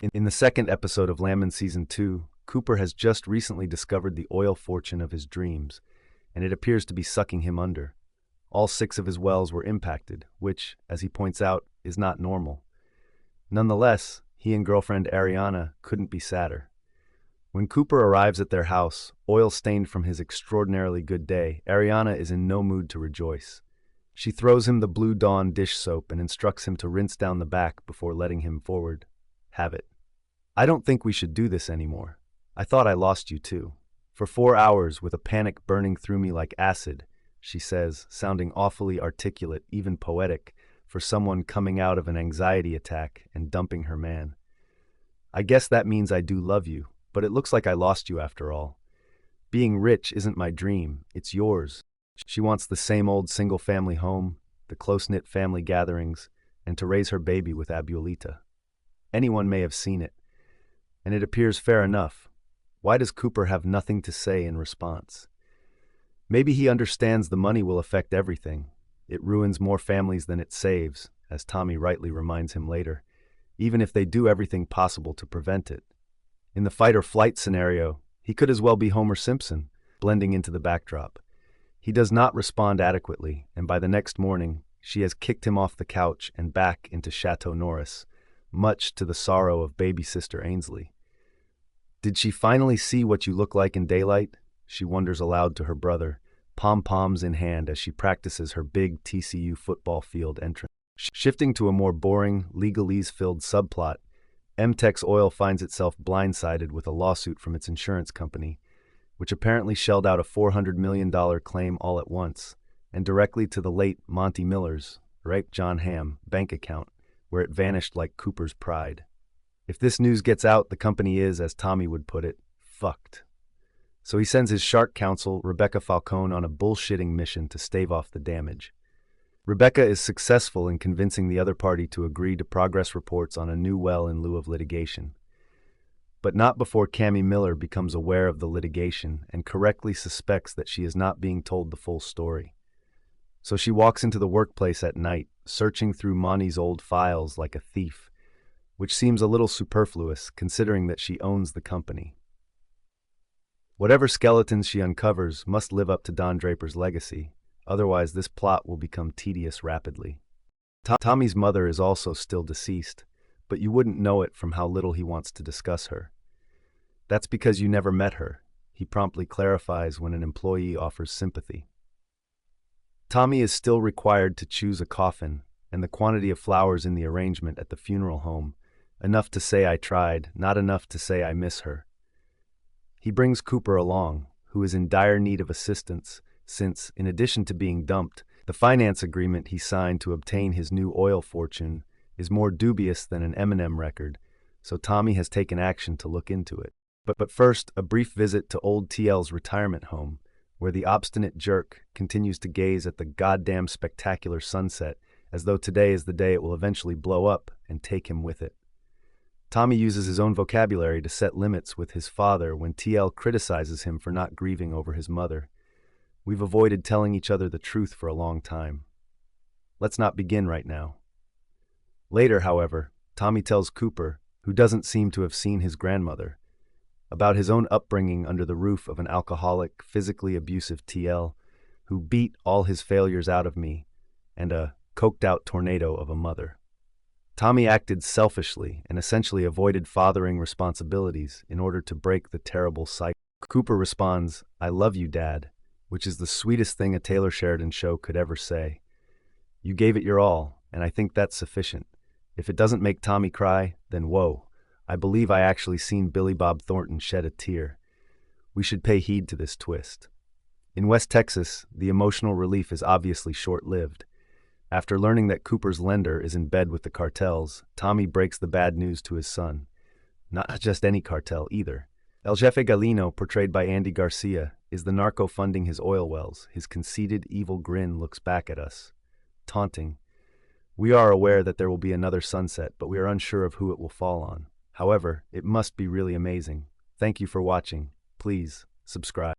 In the second episode of Landman Season 2, Cooper has just recently discovered the oil fortune of his dreams, and it appears to be sucking him under. All 6 of his wells were impacted, which, as he points out, is not normal. Nonetheless, he and girlfriend Ariana couldn't be sadder. When Cooper arrives at their house, oil-stained from his extraordinarily good day, Ariana is in no mood to rejoice. She throws him the Blue Dawn dish soap and instructs him to rinse down the back before letting him forward. Have it. I don't think we should do this anymore. I thought I lost you too. For 4 hours, with a panic burning through me like acid, she says, sounding awfully articulate, even poetic, for someone coming out of an anxiety attack and dumping her man. I guess that means I do love you, but it looks like I lost you after all. Being rich isn't my dream, it's yours. She wants the same old single-family home, the close-knit family gatherings, and to raise her baby with Abuelita. Anyone may have seen it, and it appears fair enough. Why does Cooper have nothing to say in response? Maybe he understands the money will affect everything. It ruins more families than it saves, as Tommy rightly reminds him later, even if they do everything possible to prevent it. In the fight-or-flight scenario, he could as well be Homer Simpson, blending into the backdrop. He does not respond adequately, and by the next morning, she has kicked him off the couch and back into Chateau Norris, much to the sorrow of baby sister Ainsley. Did she finally see what you look like in daylight? She wonders aloud to her brother, pom-poms in hand as she practices her big TCU football field entrance. Shifting to a more boring, legalese-filled subplot, Mtex Oil finds itself blindsided with a lawsuit from its insurance company, which apparently shelled out a $400 million claim all at once, and directly to the late Monty Miller's, right John Hamm, bank account, where it vanished like Cooper's pride. If this news gets out, the company is, as Tommy would put it, fucked. So he sends his shark counsel, Rebecca Falcone, on a bullshitting mission to stave off the damage. Rebecca is successful in convincing the other party to agree to progress reports on a new well in lieu of litigation. But not before Cammy Miller becomes aware of the litigation and correctly suspects that she is not being told the full story. So she walks into the workplace at night, searching through Monty's old files like a thief, which seems a little superfluous considering that she owns the company. Whatever skeletons she uncovers must live up to Don Draper's legacy, otherwise this plot will become tedious rapidly. Tommy's mother is also still deceased, but you wouldn't know it from how little he wants to discuss her. That's because you never met her, he promptly clarifies when an employee offers sympathy. Tommy is still required to choose a coffin, and the quantity of flowers in the arrangement at the funeral home, enough to say I tried, not enough to say I miss her. He brings Cooper along, who is in dire need of assistance, since, in addition to being dumped, the finance agreement he signed to obtain his new oil fortune is more dubious than an Eminem record, so Tommy has taken action to look into it. But first, a brief visit to old TL's retirement home, where the obstinate jerk continues to gaze at the goddamn spectacular sunset as though today is the day it will eventually blow up and take him with it. Tommy uses his own vocabulary to set limits with his father when TL criticizes him for not grieving over his mother. We've avoided telling each other the truth for a long time. Let's not begin right now. Later, however, Tommy tells Cooper, who doesn't seem to have seen his grandmother, about his own upbringing under the roof of an alcoholic, physically abusive TL who beat all his failures out of me and a coked-out tornado of a mother. Tommy acted selfishly and essentially avoided fathering responsibilities in order to break the terrible cycle. Cooper responds, "I love you, Dad," which is the sweetest thing a Taylor Sheridan show could ever say. You gave it your all, and I think that's sufficient. If it doesn't make Tommy cry, then whoa, I believe I actually seen Billy Bob Thornton shed a tear. We should pay heed to this twist. In West Texas, the emotional relief is obviously short-lived. After learning that Cooper's lender is in bed with the cartels, Tommy breaks the bad news to his son. Not just any cartel, either. El Jefe Galino, portrayed by Andy Garcia, is the narco funding his oil wells. His conceited, evil grin looks back at us, taunting. We are aware that there will be another sunset, but we are unsure of who it will fall on. However, it must be really amazing. Thank you for watching. Please, subscribe.